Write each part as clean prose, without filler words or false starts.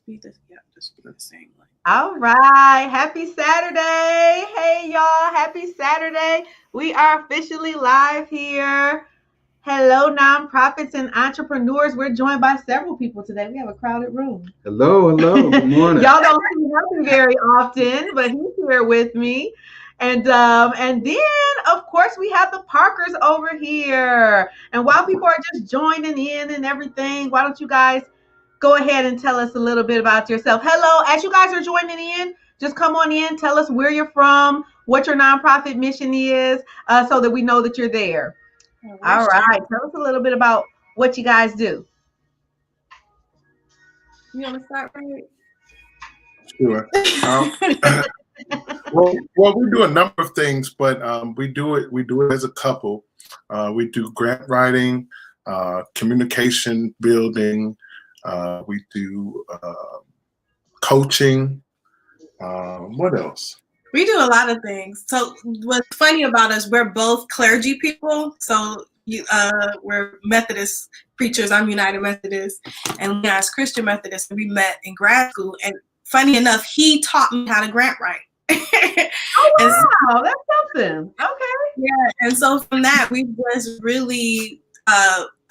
Just do the same way. All right. Happy Saturday. Hey, y'all. Happy Saturday. We are officially live here. Hello, nonprofits and entrepreneurs. We're joined by several people today. We have a crowded room. Hello. Good morning. Y'all don't see him very often, but he's here with me. And then, of course, we have the Parkers over here. And while people are just joining in and everything, why don't you guys go ahead and tell us a little bit about yourself. Hello, as you guys are joining in, just come on in, tell us where you're from, what your nonprofit mission is, so that we know that you're there. All right, tell us a little bit about what you guys do. You want to start, right? Sure. Well, we do a number of things, but we do it as a couple. We do grant writing, communication building. We do coaching. What else? We do a lot of things. So what's funny about us, we're both clergy people. So we're Methodist preachers. I'm United Methodist, and Leon's Christian Methodist. We met in grad school, and funny enough, he taught me how to grant write. Oh wow, that's something. Okay. Yeah, and so from that, we just really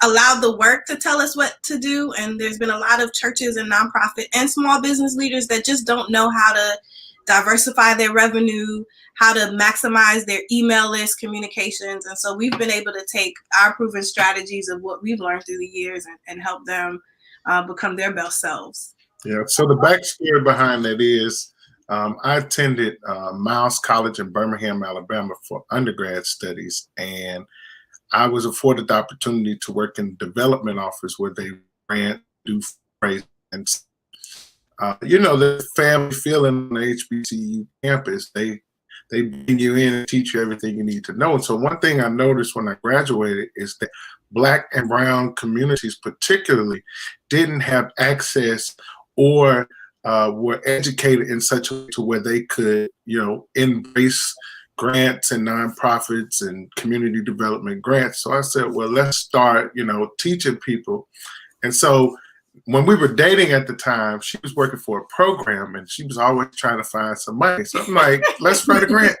allowed the work to tell us what to do. And there's been a lot of churches and nonprofit and small business leaders that just don't know how to diversify their revenue, how to maximize their email list communications. And so we've been able to take our proven strategies of what we've learned through the years and help them become their best selves. Yeah, so the backstory behind that is I attended Miles College in Birmingham, Alabama for undergrad studies, and I was afforded the opportunity to work in the development office where they do fundraising. The family feeling on the HBCU campus, they bring you in and teach you everything you need to know. And so one thing I noticed when I graduated is that Black and brown communities particularly didn't have access or were educated in such a way to where they could, embrace grants and nonprofits and community development grants. So I said, well, let's start, teaching people. And so when we were dating at the time, she was working for a program and she was always trying to find some money. So I'm like, let's write a grant.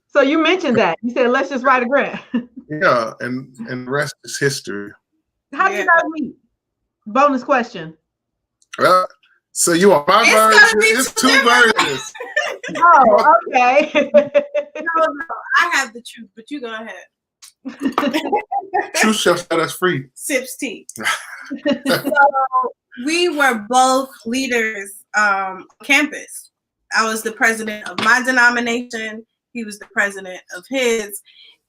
So you mentioned that. You said, let's just write a grant. Yeah, and the rest is history. How did you guys meet? Bonus question. So you want my version? It's two versions. Oh, okay. No, I have the truth, but you go ahead. Truth shall set us free. Sips tea. So we were both leaders on campus. I was the president of my denomination. He was the president of his.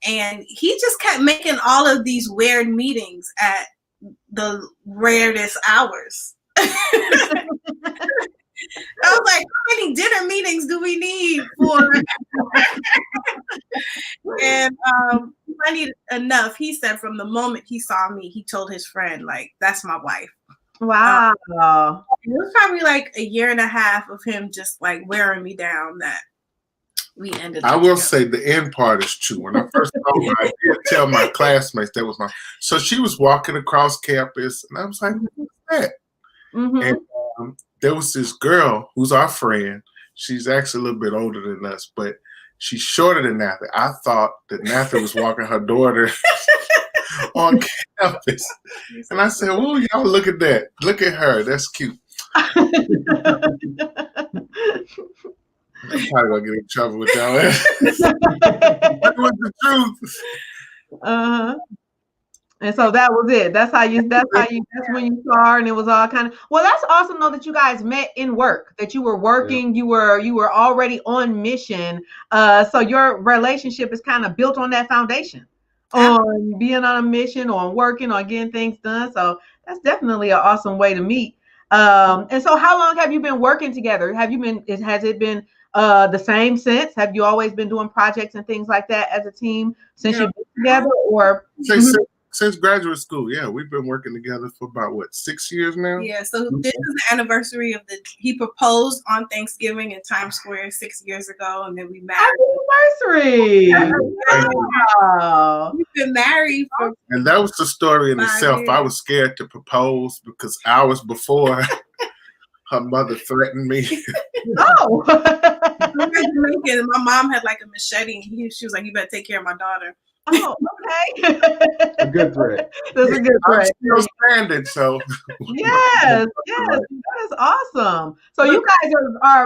And he just kept making all of these weird meetings at the rarest hours. I was like, how many dinner meetings do we need for? And funny enough, he said from the moment he saw me, he told his friend, like, that's my wife. Wow. It was probably like a year and a half of him just like wearing me down that we ended up I will together. say the end part is true. When I first told her, I did tell my classmates that was my. So she was walking across campus, and I was like, "What's that?" Mm-hmm. And there was this girl who's our friend. She's actually a little bit older than us, but she's shorter than Nathalie. I thought that Nathalie was walking her daughter on campus, and I said, "Oh, y'all look at that! Look at her. That's cute." I'm probably gonna get in trouble with y'all. That was the truth. Uh-huh. And so that was it. That's when you saw her, and it was all kind of, well, that's awesome though that you guys met in work, that you were working, yeah. you were already on mission. So your relationship is kind of built on that foundation, on being on a mission, on working, on getting things done. So that's definitely an awesome way to meet. And so how long have you been working together? Has it been the same since? Have you always been doing projects and things like that as a team since you've been together, or? Since graduate school, yeah, we've been working together for about 6 years now. Yeah, so this is the anniversary of he proposed on Thanksgiving in Times Square 6 years ago, and then we married. Anniversary! Wow. We've been married for. And that was the story in itself. Years. I was scared to propose because hours before her mother threatened me. Oh. My mom had like a machete, and she was like, "You better take care of my daughter." Oh, okay. A good threat. That's a good threat. I'm still stranded, so. Yes, that is awesome. So you guys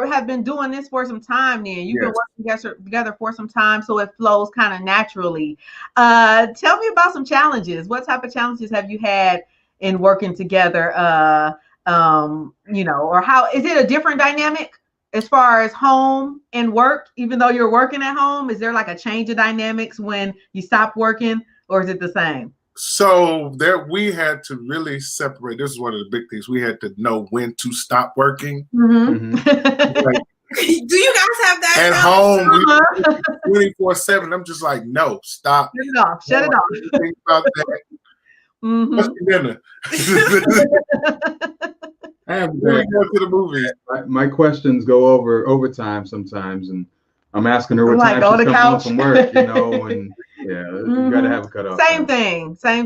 have been doing this for some time then. You've been working together for some time, so it flows kind of naturally. Tell me about some challenges. What type of challenges have you had in working together? Or how is it a different dynamic as far as home and work, even though you're working at home? Is there like a change of dynamics when you stop working, or is it the same? So we had to really separate. This is one of the big things. We had to know when to stop working. Mm-hmm. Like, do you guys have that at home? 24/7. I'm just like, no, stop. Shut it off. Think about that. Mm-hmm. What's for dinner? I have Go to the movies. my questions go overtime sometimes, and I'm asking her what Like, time she's coming home couch. from work, and you got to have a cutoff. Same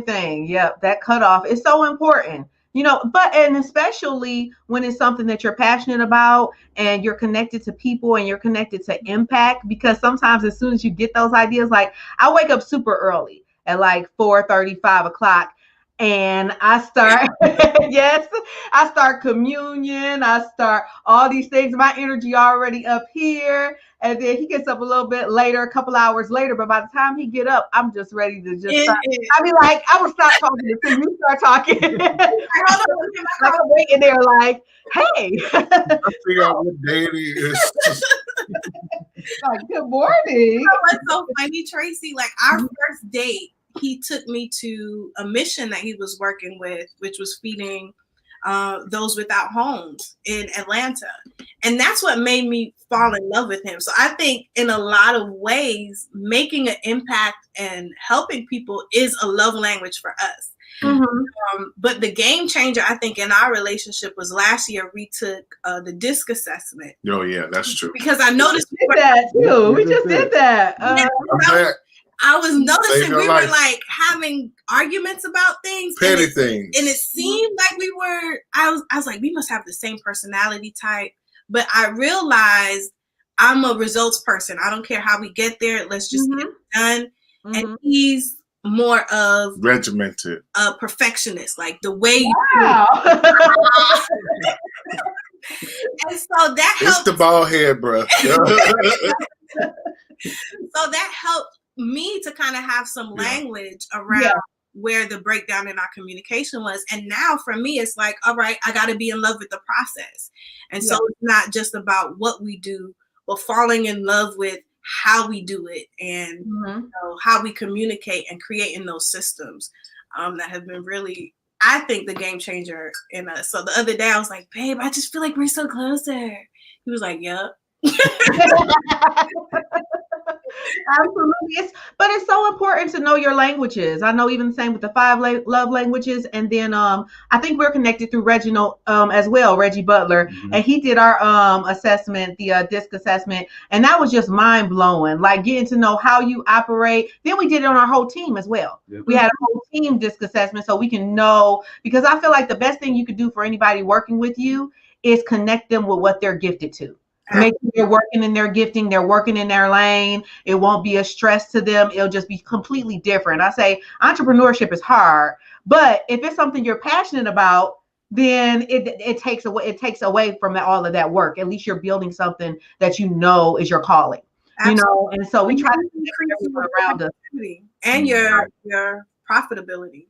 thing. Yep, that cutoff is so important. And especially when it's something that you're passionate about and you're connected to people and you're connected to impact, because sometimes as soon as you get those ideas, like I wake up super early at like 4:30, 5 o'clock. And I start, I start communion. I start all these things. My energy already up here. And then he gets up a little bit later, a couple hours later. But by the time he get up, I'm just ready to just start. I mean, like, I will stop talking until you start talking. I'm waiting there like, hey. I figure out what day it is. Like, good morning. What's so funny, Tracy? Like, our first date, he took me to a mission that he was working with, which was feeding those without homes in Atlanta. And that's what made me fall in love with him. So I think in a lot of ways, making an impact and helping people is a love language for us. Mm-hmm. But the game changer, I think, in our relationship was last year we took the DISC assessment. Oh, yeah, that's true. Because I noticed we did that too. We just did that. I was noticing we were like having arguments about things, petty things, and it seemed like we were. I was like, we must have the same personality type, but I realized I'm a results person. I don't care how we get there. Let's just get it done. Mm-hmm. And he's more of regimented, a perfectionist, like the way you And so that helped. It's the bald head, bro. So that helped me to kind of have some language around where the breakdown in our communication was. And now for me, it's like, all right, I got to be in love with the process. And so it's not just about what we do, but falling in love with how we do it and how we communicate and creating those systems that have been really, I think, the game changer in us. So the other day I was like, babe, I just feel like we're so closer. He was like, yep. Absolutely. But it's so important to know your languages. I know even the same with the 5 love languages. And then I think we're connected through Reginald as well, Reggie Butler. Mm-hmm. And he did our assessment, the DISC assessment. And that was just mind blowing, like getting to know how you operate. Then we did it on our whole team as well. Yep. We had a whole team DISC assessment so we can know, because I feel like the best thing you could do for anybody working with you is connect them with what they're gifted to. Make sure they're working in their gifting, they're working in their lane. It won't be a stress to them. It'll just be completely different. I say entrepreneurship is hard, but if it's something you're passionate about, then it takes away from all of that work. At least you're building something that you know is your calling. Absolutely. And so we try to increase everyone around us and your profitability.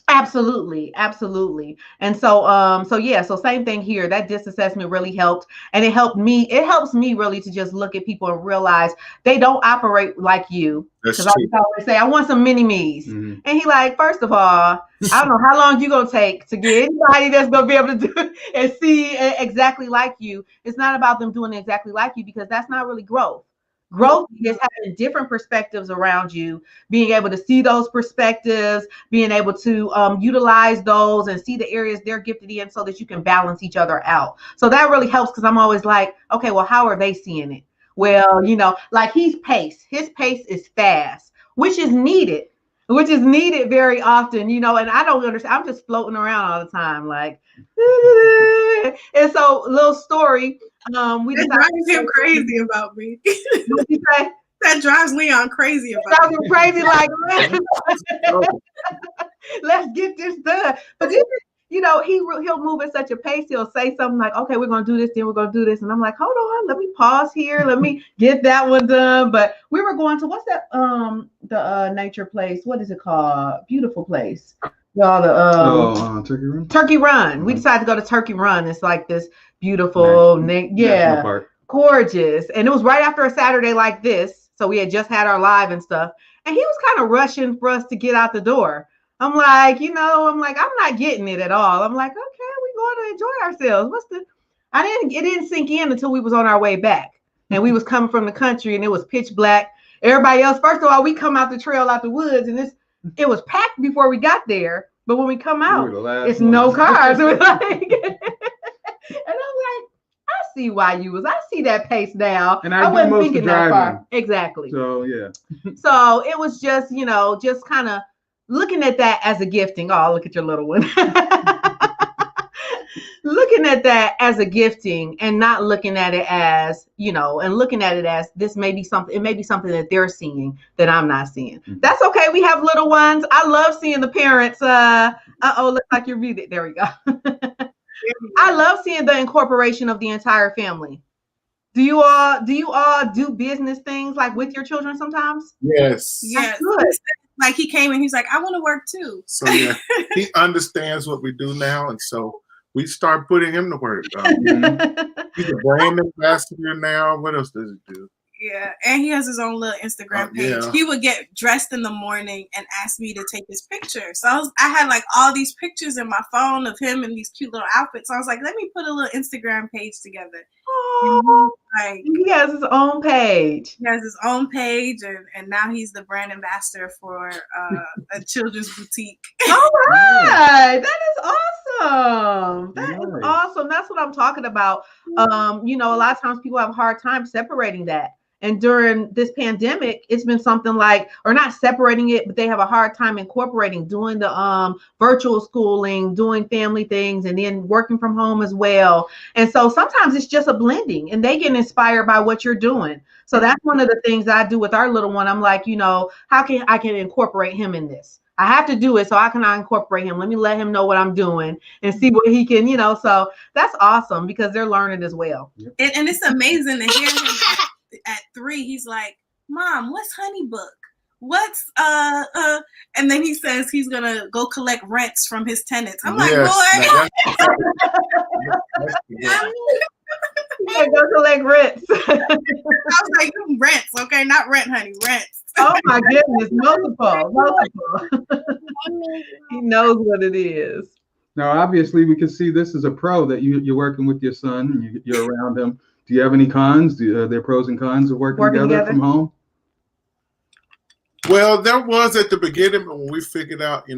Absolutely. And so same thing here. That DISC assessment really helped. And it helps me really to just look at people and realize they don't operate like you. Because I always say, I want some mini-me's. Mm-hmm. And he like, first of all, I don't know how long you're going to take to get anybody that's going to be able to do and see exactly like you. It's not about them doing exactly like you, because that's not really growth. Growth is having different perspectives around you, being able to see those perspectives, being able to utilize those and see the areas they're gifted in so that you can balance each other out. So that really helps because I'm always like, okay, well, how are they seeing it? Well, like his pace is fast, which is needed very often, and I don't understand. I'm just floating around all the time, like, and so little story. We that drives him crazy about me. What you say? That drives Leon crazy about me. Crazy, like, let's get this done. But then, he'll move at such a pace. He'll say something like, okay, we're going to do this, then we're going to do this. And I'm like, hold on, let me pause here. Let me get that one done. But we were going to, what's that, the nature place? What is it called? Beautiful place. Y'all, Turkey Run? Turkey Run. We decided to go to Turkey Run. It's like this beautiful, National park. Gorgeous. And it was right after a Saturday like this. So we had just had our live and stuff. And he was kind of rushing for us to get out the door. I'm like, I'm not getting it at all. I'm like, okay, we're going to enjoy ourselves. It didn't sink in until we was on our way back. And we was coming from the country and it was pitch black. Everybody else, first of all, we come out the trail, out the woods, and it was packed before we got there. But when we come out, it's no cars. We're like, and I'm like, I see why I see that pace now. And I wasn't thinking that far. Exactly. So, yeah. So it was just, just kind of looking at that as a gifting. Oh, look at your little one. Looking at that as a gifting and not looking at it as, and looking at it as this may be something, it may be something that they're seeing that I'm not seeing. Mm-hmm. That's okay. We have little ones. I love seeing the parents. Looks like you're muted. There we go. I love seeing the incorporation of the entire family. Do you all do business things like with your children sometimes? Yes. Yes. Good. Like he came and he's like, I want to work too. So yeah, he understands what we do now, and so we start putting him to work. He's a brand ambassador now. What else does he do? Yeah, and he has his own little Instagram page. Yeah. He would get dressed in the morning and ask me to take his picture. So I had like all these pictures in my phone of him in these cute little outfits. So I was like, let me put a little Instagram page together. Oh, he has his own page. He has his own page, and now he's the brand ambassador for a children's boutique. All right, that is awesome. That is awesome. That's what I'm talking about. A lot of times people have a hard time separating that. And during this pandemic, it's been something like, or not separating it, but they have a hard time incorporating, doing the virtual schooling, doing family things, and then working from home as well. And so sometimes it's just a blending and they get inspired by what you're doing. So that's one of the things I do with our little one. I'm like, how can I incorporate him in this? I have to do it. So how can I incorporate him? Let me let him know what I'm doing and see what he can, so that's awesome because they're learning as well. And it's amazing to hear him at 3, he's like, Mom, what's Honeybook? What's and then he says he's gonna go collect rents from his tenants. I'm like, boy, go collect rents. I was like, rents, okay, not rent, honey, rents. Oh my goodness, multiple. He knows what it is. Now, obviously, we can see this is a pro that you're working with your son. And you're around him. Do you have any cons? Are there pros and cons of working together from home? Well, there was at the beginning, but when we figured out,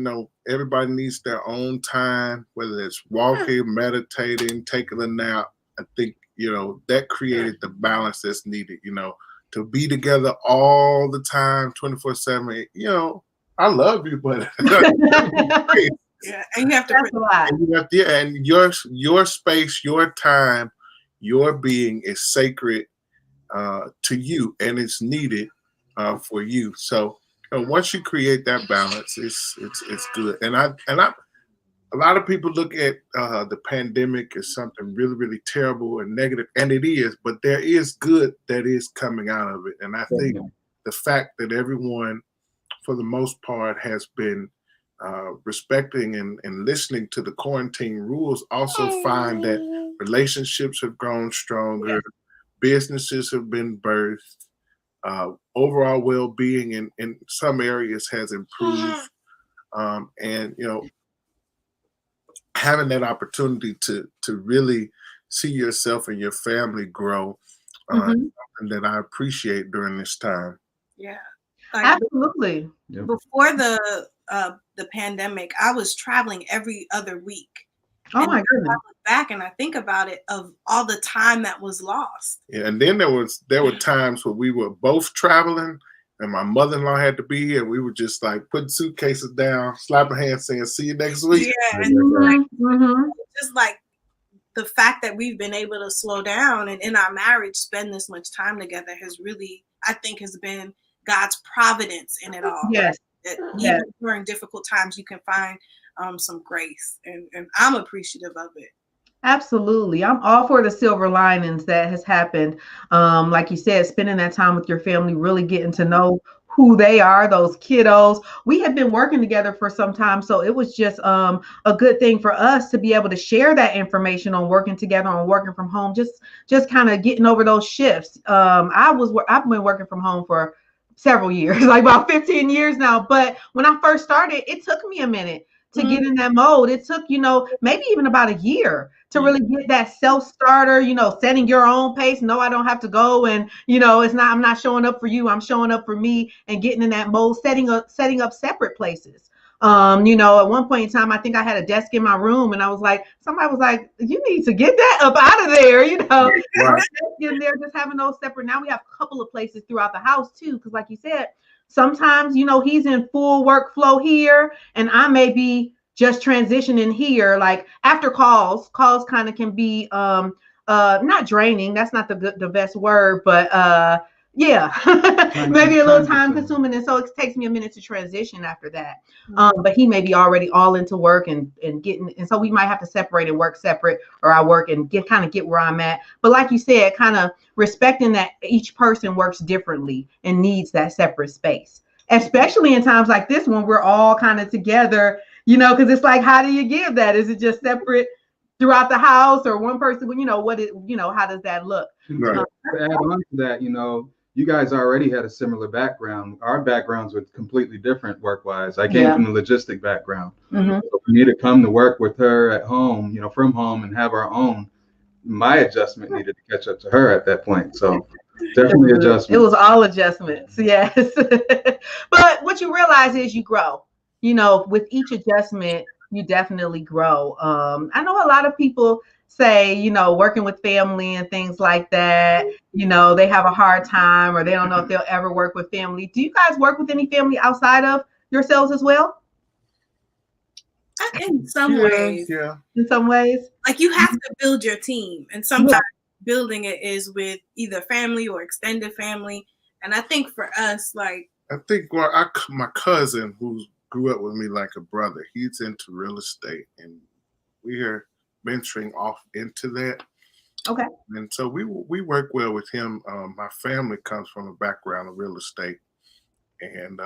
everybody needs their own time, whether it's walking, meditating, taking a nap. I think, that created the balance that's needed, to be together all the time, 24/7. I love you, but yeah, and you have to and your space, your time, your being is sacred to you, and it's needed for you. So once you create that balance, it's good. And a lot of people look at the pandemic as something really, really terrible and negative, and it is. But there is good that is coming out of it, and I think the fact that everyone, for the most part, has been respecting and listening to the quarantine rules, also find that relationships have grown stronger, businesses have been birthed, overall well-being in some areas has improved, and having that opportunity to really see yourself and your family grow. something that I appreciate during this time. Yeah. Like, Absolutely. before the pandemic, I was traveling every other week. Oh my goodness. I look back and I think about it, of all the time that was lost. Yeah, and then there were times where we were both traveling, and my mother-in-law had to be here. We were just like putting suitcases down, slapping hands, saying, "See you next week." Yeah, and just like the fact that we've been able to slow down and in our marriage spend this much time together has really, I think, has been God's providence in it all. Yes. That even during difficult times, you can find some grace, and I'm appreciative of it. Absolutely. I'm all for the silver linings that has happened. Like you said, spending that time with your family, really getting to know who they are, those kiddos. We had been working together for some time, so it was just a good thing for us to be able to share that information on working together, on working from home, just kind of getting over those shifts. I've been working from home for several years, like about 15 years now. But when I first started, it took me a minute to get in that mode. It took, maybe even about a year to really get that self-starter, setting your own pace. No, I don't have to go and, I'm not showing up for you. I'm showing up for me, and getting in that mode, setting up separate places. At one point in time, I think I had a desk in my room, and somebody was like, you need to get that up out of there, Right. in there, just having those separate. Now we have a couple of places throughout the house too, because like you said, sometimes, he's in full workflow here, and I may be just transitioning here. Like after calls kind of can be not draining. That's not the best word, but maybe a little time consuming. And so it takes me a minute to transition after that. But he may be already all into work and getting, and so we might have to separate and work separate, or I work and get where I'm at. But like you said, kind of respecting that each person works differently and needs that separate space, especially in times like this when we're all kind of together, because it's like, how do you give that? Is it just separate throughout the house, or one person, how does that look? Right. To add on to that, you guys already had a similar background. Our backgrounds were completely different work-wise. I came from a logistic background. So for me to come to work with her at home, from home, and have our own, my adjustment needed to catch up to her at that point. So definitely adjustment. It was all adjustments, yes. But what you realize is you grow. With each adjustment, you definitely grow. I know a lot of people say, working with family and things like that, they have a hard time, or they don't know if they'll ever work with family. Do you guys work with any family outside of yourselves as well? In some ways. Yeah. In some ways. Like, you have to build your team, and sometimes building it is with either family or extended family. And I think for us, like, my cousin, who grew up with me like a brother, he's into real estate, and we are venturing off into that. Okay. And so we work well with him. My family comes from a background of real estate, and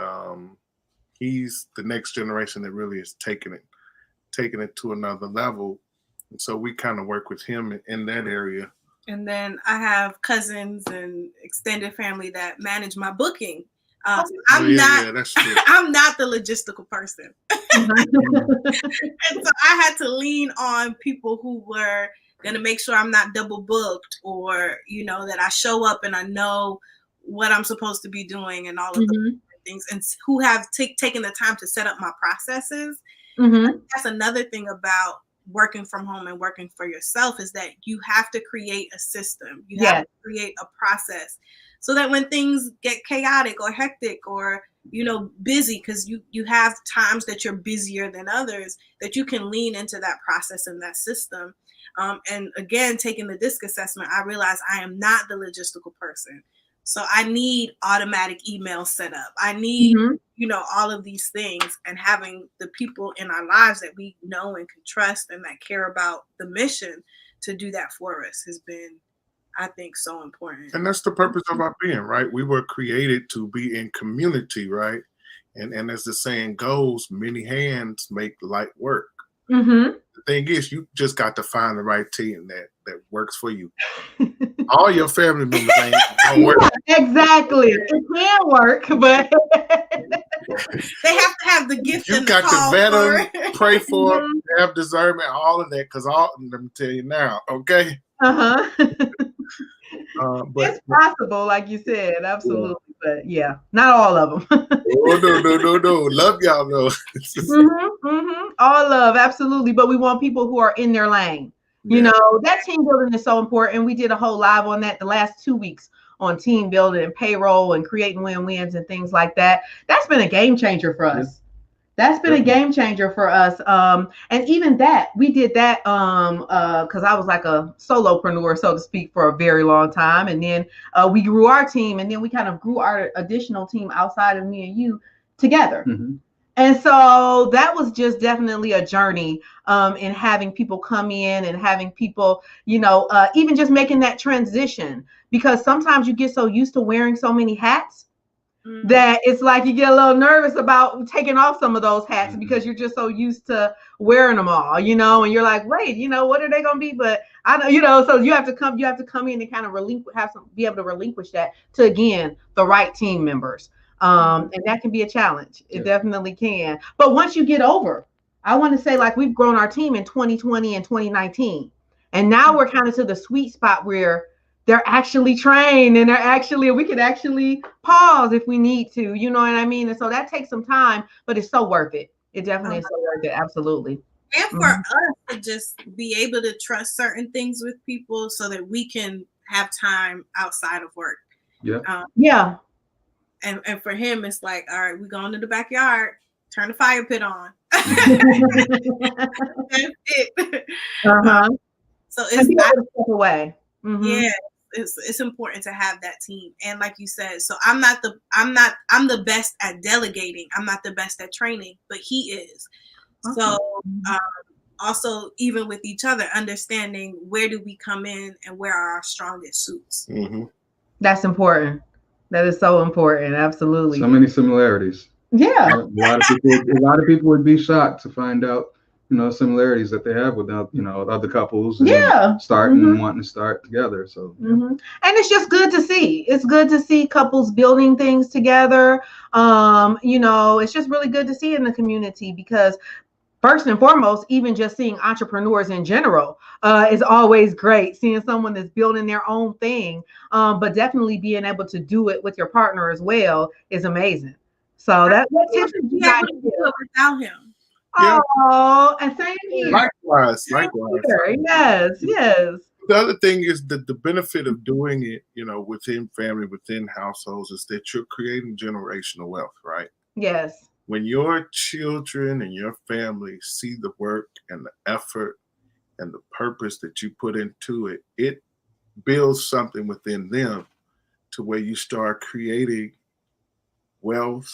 he's the next generation that really is taking it to another level. And so we kind of work with him in that area. And then I have cousins and extended family that manage my booking. I'm not the logistical person. And so I had to lean on people who were going to make sure I'm not double booked, or, that I show up and I know what I'm supposed to be doing and all of those things, and who have taken the time to set up my processes. That's another thing about working from home and working for yourself, is that you have to create a system. You have to create a process, so that when things get chaotic or hectic or, busy, because you have times that you're busier than others, that you can lean into that process and that system. And again, taking the DISC assessment, I realized I am not the logistical person. So I need automatic emails set up. I need, all of these things, and having the people in our lives that we know and can trust and that care about the mission to do that for us has been, I think, so important. And that's the purpose of our being, right? We were created to be in community, right? And as the saying goes, many hands make light work. The thing is, you just got to find the right team that works for you. All your family members ain't gonna work. Exactly. It can work, but they have to have the gift. You got to vet them, pray for them, have discernment, all of that. Because let me tell you now, okay? But it's possible, like you said, absolutely. Yeah. But yeah, not all of them. oh no. Love y'all though. All love, absolutely. But we want people who are in their lane. You know, that team building is so important. We did a whole live on that the last 2 weeks on team building and payroll and creating win-wins and things like that. That's been a game changer for us. That's been a game changer for us. And even that, we did that because I was like a solopreneur, so to speak, for a very long time. And then we grew our team, and then we kind of grew our additional team outside of me and you together. And so that was just definitely a journey in having people come in and having people, you know, even just making that transition, because sometimes you get so used to wearing so many hats that it's like you get a little nervous about taking off some of those hats because you're just so used to wearing them all, you know, and you're like, wait, you know, what are they going to be? But I know, you know, so you have to come in and kind of be able to relinquish that to, again, the right team members. And that can be a challenge. It definitely can. But once you get over, I want to say, like, we've grown our team in 2020 and 2019. And now we're kind of to the sweet spot where they're actually trained and we can actually pause if we need to, you know what I mean? And so that takes some time, but it's so worth it. It definitely is so worth it. Absolutely. And for us to just be able to trust certain things with people so that we can have time outside of work. And for him, it's like, all right, we're going to the backyard, turn the fire pit on. That's it. So it's not step away. Yeah. It's important to have that team. And like you said, so I'm the best at delegating. I'm not the best at training, but he is. So also, even with each other, understanding where do we come in and where are our strongest suits. That's important. That is so important. Absolutely. So many similarities. Yeah. A lot of people would be shocked to find out, you know, similarities that they have with, you know, other couples. Starting and wanting to start together. So. And it's just good to see. It's good to see couples building things together. You know, it's just really good to see in the community, because first and foremost, even just seeing entrepreneurs in general is always great. Seeing someone that's building their own thing, but definitely being able to do it with your partner as well is amazing. So that's you got to do it without him. Oh, and same here. Likewise. Yes. The other thing is that the benefit of doing it, you know, within family, within households, is that you're creating generational wealth, right? Yes. When your children and your family see the work and the effort and the purpose that you put into it, it builds something within them to where you start creating wealth,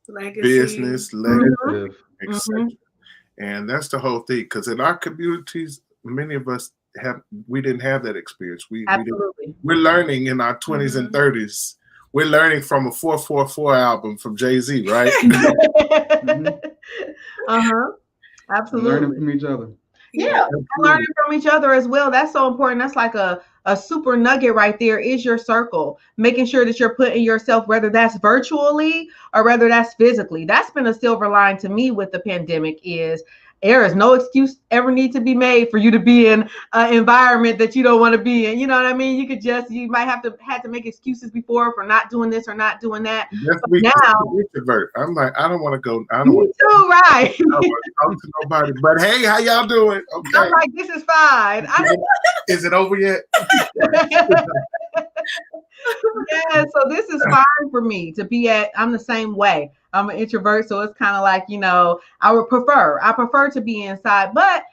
legacy, business, legacy, etc. And that's the whole thing. Because in our communities, many of us we didn't have that experience. We're learning in our 20s and 30s. We're learning from a 444 album from Jay-Z, right? Absolutely. Learning from each other. Yeah, learning from each other as well. That's so important. That's like a super nugget right there, is your circle. Making sure that you're putting yourself, whether that's virtually or whether that's physically. That's been a silver line to me with the pandemic, is there is no excuse ever need to be made for you to be in an environment that you don't want to be in. You know what I mean? You might have to make excuses before for not doing this or not doing that. Now, introvert. I'm like, I don't want to go. I don't me want too, right? I don't want to talk to nobody. But hey, how y'all doing? Okay. I'm like, this is fine. Is it over yet? Yeah, so this is fine for me to be I'm the same way. I'm an introvert, so it's kind of like, you know, I prefer to be inside, but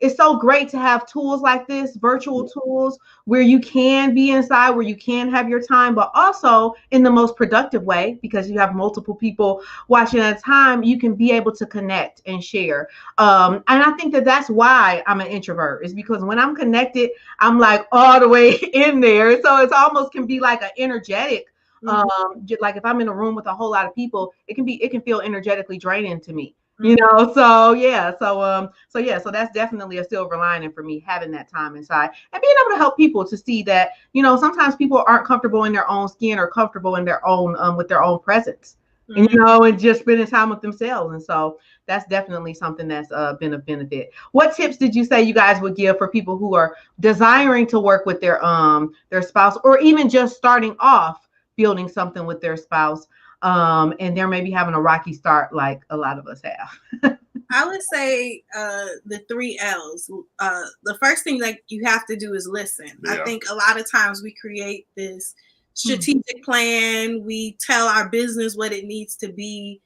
it's so great to have tools like this, virtual tools, where you can be inside, where you can have your time, but also in the most productive way, because you have multiple people watching at a time, you can be able to connect and share. And I think that's why I'm an introvert, is because when I'm connected, I'm like all the way in there. So it's almost can be like an energetic, like if I'm in a room with a whole lot of people, it can feel energetically draining to me. You know, so that's definitely a silver lining for me, having that time inside and being able to help people to see that, you know, sometimes people aren't comfortable in their own skin or comfortable in their own with their own presence. and and just spending time with themselves. And so that's definitely something that's been a benefit. What tips did you say you guys would give for people who are desiring to work with their spouse, or even just starting off building something with their spouse, and they're maybe having a rocky start like a lot of us have? I would say the 3 L's. The first thing that you have to do is listen. Yeah. I think a lot of times we create this strategic plan. We tell our business what it needs to be.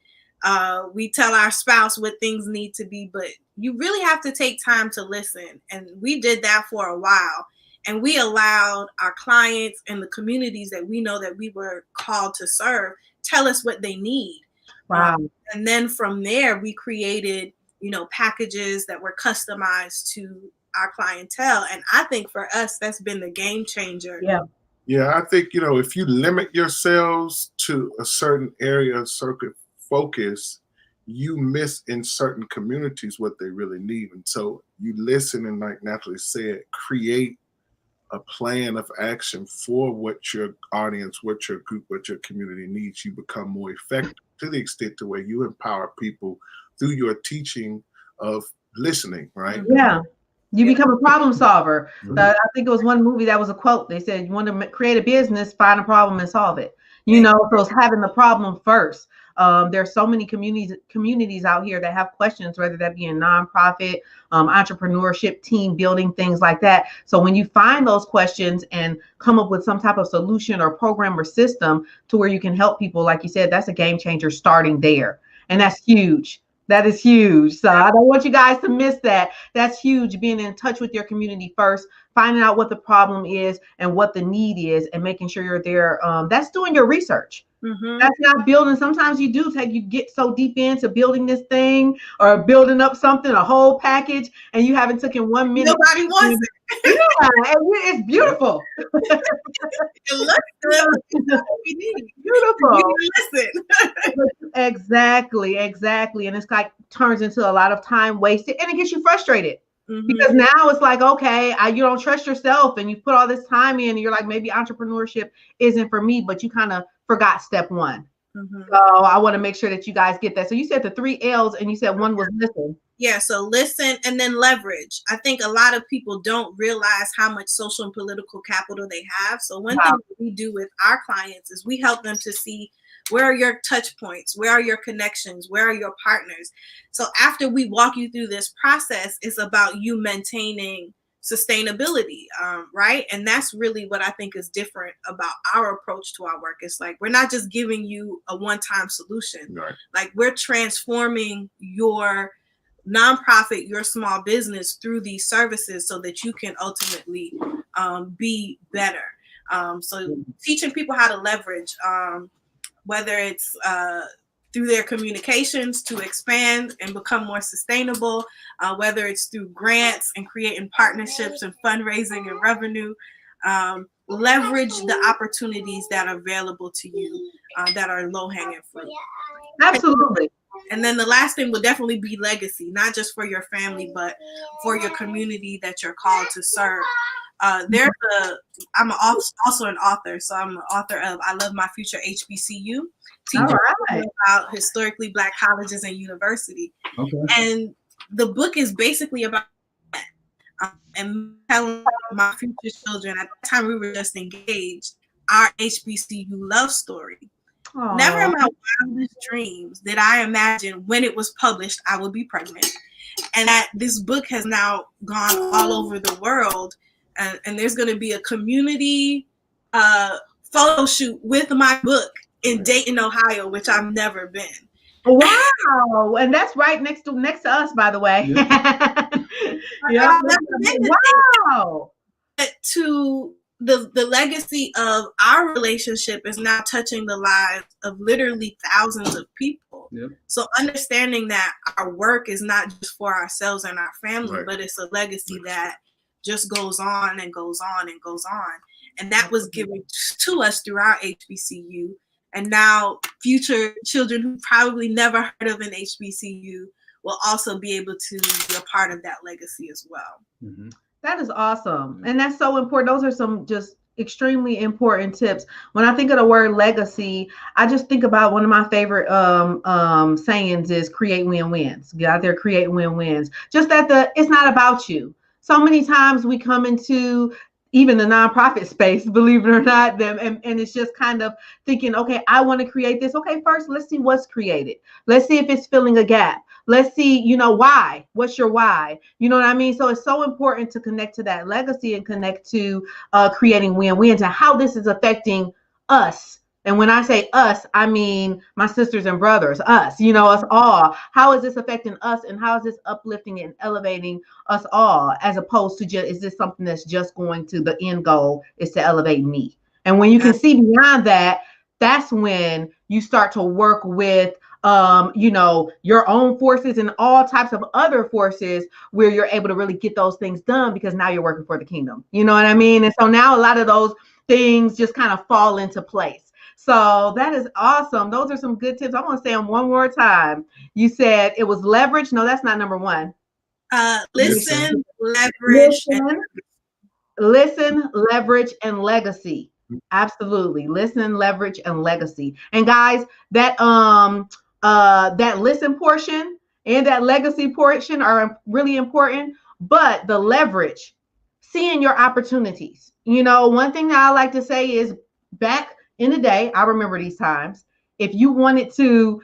We tell our spouse what things need to be, but you really have to take time to listen. And we did that for a while. And we allowed our clients and the communities that we know that we were called to serve tell us what they need. Wow. And then from there, we created, packages that were customized to our clientele. And I think for us, that's been the game changer. Yeah. Yeah, I think, if you limit yourselves to a certain area of circuit focus, you miss in certain communities what they really need. And so you listen, and like Nathalie said, create a plan of action for what your audience, what your group, what your community needs. You become more effective to the extent to where you empower people through your teaching of listening, right? Yeah. You become a problem solver. I think it was one movie that was a quote. They said, you want to create a business, find a problem and solve it. So it's having the problem first. There's so many communities out here that have questions, whether that be in nonprofit, entrepreneurship, team building, things like that. So when you find those questions and come up with some type of solution or program or system to where you can help people, like you said, that's a game changer starting there. And that's huge. That is huge. So I don't want you guys to miss that. That's huge. Being in touch with your community first, finding out what the problem is and what the need is, and making sure you're there. That's doing your research. Mm-hmm. That's not building. Sometimes you get so deep into building this thing or building up something, a whole package, and you haven't taken 1 minute. Nobody wants it. Yeah, and it's beautiful. It looks good. That's what we need. Beautiful. You listen. Exactly. And it's like turns into a lot of time wasted, and it gets you frustrated. Mm-hmm. Because now it's like, okay, you don't trust yourself, and you put all this time in, and you're like, maybe entrepreneurship isn't for me, but you kind of forgot step 1. Mm-hmm. So I want to make sure that you guys get that. So you said the 3 L's, and you said one was listen. Yeah, so listen and then leverage. I think a lot of people don't realize how much social and political capital they have. So one thing that we do with our clients is we help them to see, where are your touch points? Where are your connections? Where are your partners? So after we walk you through this process, it's about you maintaining sustainability, right? And that's really what I think is different about our approach to our work. It's like, we're not just giving you a one-time solution. Right. Like, we're transforming your nonprofit, your small business through these services so that you can ultimately be better. So teaching people how to leverage, whether it's through their communications to expand and become more sustainable, whether it's through grants and creating partnerships and fundraising and revenue, leverage the opportunities that are available to you that are low-hanging fruit. Absolutely. And then the last thing would definitely be legacy, not just for your family, but for your community that you're called to serve. I'm also an author, so I'm an author of I Love My Future HBCU, teaching about historically Black colleges and university. Okay. And the book is basically about that. And telling my future children, at the time we were just engaged, our HBCU love story. Aww. Never in my wildest dreams did I imagine when it was published I would be pregnant. And that this book has now gone all over the world. And there's going to be a community photo shoot with my book in Dayton, Ohio, which I've never been. Wow. And that's right next to us, by the way. Yeah. Wow. To the legacy of our relationship is now touching the lives of literally thousands of people. Yep. So understanding that our work is not just for ourselves and our family, but it's a legacy that just goes on and goes on and goes on. And that was given to us through our HBCU. And now future children who probably never heard of an HBCU will also be able to be a part of that legacy as well. Mm-hmm. That is awesome. And that's so important. Those are some just extremely important tips. When I think of the word legacy, I just think about one of my favorite sayings is create win-wins. Get out there, create win-wins. Just that it's not about you. So many times we come into even the nonprofit space, believe it or not, them and it's just kind of thinking, okay, I want to create this. Okay, first let's see what's created. Let's see if it's filling a gap. Let's see, why. What's your why? You know what I mean? So it's so important to connect to that legacy and connect to creating win-wins and how this is affecting us. And when I say us, I mean my sisters and brothers, us, us all. How is this affecting us and how is this uplifting and elevating us all, as opposed to just, is this something that's just going to, the end goal is to elevate me? And when you can see beyond that, that's when you start to work with your own forces and all types of other forces where you're able to really get those things done, because now you're working for the kingdom. You know what I mean? And so now a lot of those things just kind of fall into place. So that is awesome. Those are some good tips. I want to say them one more time. You said it was leverage. No, that's not number one. Listen, leverage. Listen, leverage, and legacy. Absolutely. Listen, leverage, and legacy. And guys, that listen portion and that legacy portion are really important, but the leverage, seeing your opportunities. One thing that I like to say is, back in the day, I remember these times, if you wanted to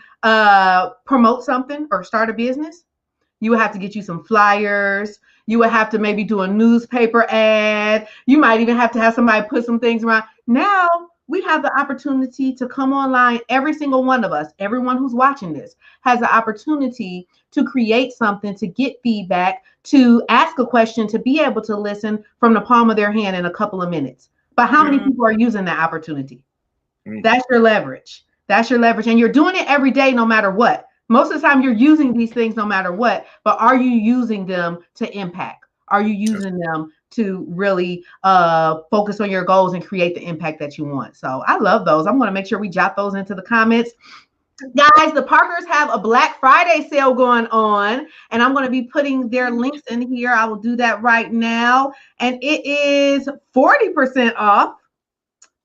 promote something or start a business, you would have to get you some flyers. You would have to maybe do a newspaper ad. You might even have to have somebody put some things around. Now we have the opportunity to come online. Every single one of us, everyone who's watching this, has the opportunity to create something, to get feedback, to ask a question, to be able to listen from the palm of their hand in a couple of minutes. But how many people are using that opportunity? That's your leverage. That's your leverage. And you're doing it every day, no matter what. Most of the time you're using these things no matter what, but are you using them to impact? Are you using them to really focus on your goals and create the impact that you want? So I love those. I'm going to make sure we jot those into the comments. Guys, the Parkers have a Black Friday sale going on, and I'm going to be putting their links in here. I will do that right now. And it is 40% off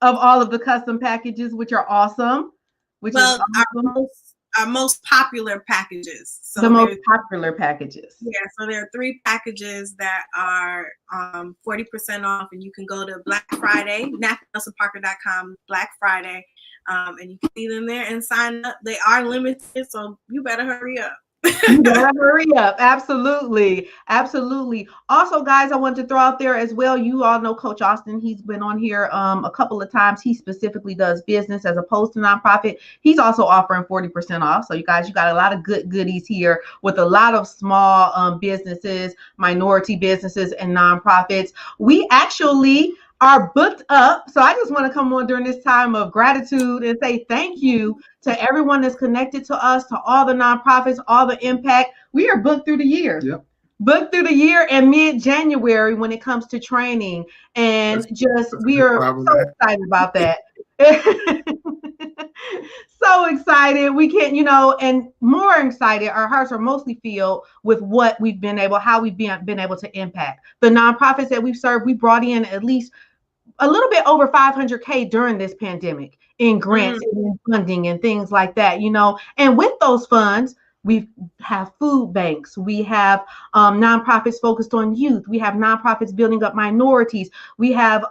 of all of the custom packages, which are awesome. Our most popular packages. So the most popular packages. Yeah, so there are 3 packages that are 40% off, and you can go to Black Friday, NathalieNelsonParker.com, Black Friday, and you can see them there and sign up. They are limited, so you better hurry up. You better hurry up. Absolutely. Absolutely. Also, guys, I want to throw out there as well. You all know Coach Austin. He's been on here a couple of times. He specifically does business as opposed to nonprofit. He's also offering 40% off. So you guys, you got a lot of good goodies here with a lot of small businesses, minority businesses, and nonprofits. We actually are booked up. So I just want to come on during this time of gratitude and say thank you to everyone that's connected to us, to all the nonprofits, all the impact. We are booked through the year. Yep. Booked through the year and mid-January when it comes to training. And we are so excited about that. So excited. We can't, and more excited. Our hearts are mostly filled with what we've been able, how we've been able to impact. The nonprofits that we've served, we brought in at least a little bit over 500K during this pandemic in grants and funding and things like that, and with those funds, we have food banks, we have nonprofits focused on youth, we have nonprofits building up minorities, we have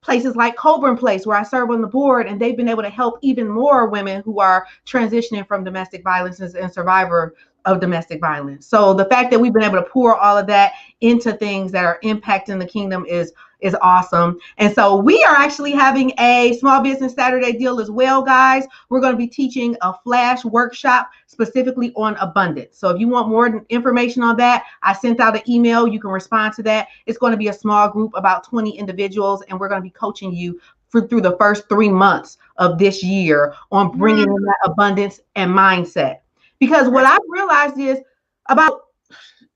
places like Coburn Place, where I serve on the board, and they've been able to help even more women who are transitioning from domestic violence and survivor of domestic violence. So the fact that we've been able to pour all of that into things that are impacting the kingdom is awesome. And so we are actually having a Small Business Saturday deal as well, guys. We're going to be teaching a flash workshop specifically on abundance. So if you want more information on that, I sent out an email. You can respond to that. It's going to be a small group, about 20 individuals, and we're going to be coaching you through the first 3 months of this year on bringing in that abundance and mindset. Because what I've realized is about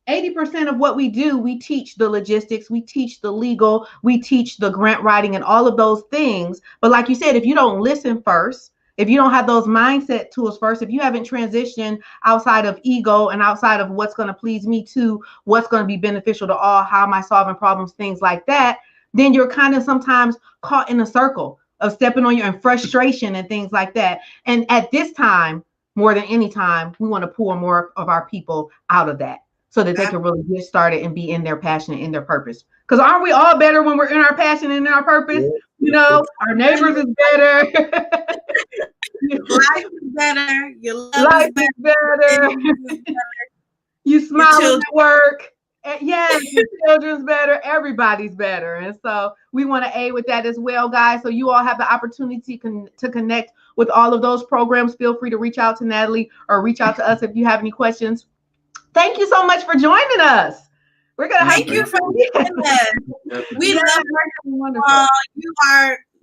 80% of what we do, we teach the logistics, we teach the legal, we teach the grant writing and all of those things. But like you said, if you don't listen first, if you don't have those mindset tools first, if you haven't transitioned outside of ego and outside of what's going to please me to what's going to be beneficial to all, how am I solving problems, things like that, then you're kind of sometimes caught in a circle of stepping on your frustration and things like that. And at this time, more than any time, we want to pull more of our people out of that so that they can really get started and be in their passion and in their purpose. Because aren't we all better when we're in our passion and in our purpose? You know, our neighbors is better. Life is better. Your life is better. You smile at work. Yes, your children's better. Everybody's better. And so we want to aid with that as well, guys. So you all have the opportunity to connect with all of those programs. Feel free to reach out to Nathalie or reach out to us if you have any questions. Thank you so much for joining us. We're gonna thank you for being there. We love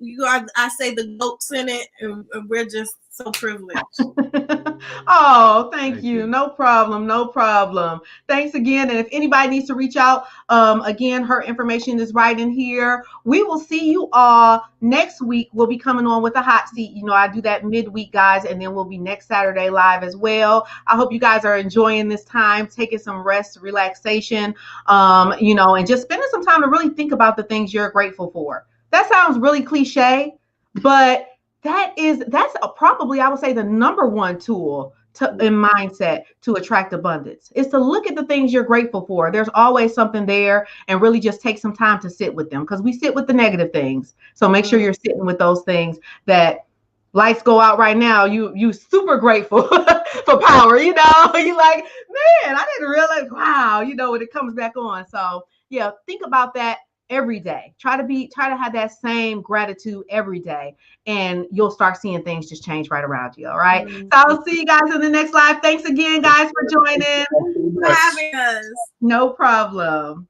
you are I say the goats in it, and we're just so privileged. Oh, thank you. No problem. No problem. Thanks again. And if anybody needs to reach out, again, her information is right in here. We will see you all next week. We'll be coming on with a hot seat. You know, I do that midweek, guys, and then we'll be next Saturday live as well. I hope you guys are enjoying this time, taking some rest, relaxation, you know, and just spending some time to really think about the things you're grateful for. That sounds really cliche, but that's probably, I would say, the number one tool in mindset to attract abundance is to look at the things you're grateful for. There's always something there, and really just take some time to sit with them, because we sit with the negative things. So make sure you're sitting with those things that lights go out right now. You super grateful for power, you know, you like, man, I didn't realize, wow, you know, when it comes back on. So yeah, think about that every day. Try to have that same gratitude every day, and you'll start seeing things just change right around you. All right. So I'll see you guys in the next live. Thanks again, guys, for joining. Thank you for having us. No problem.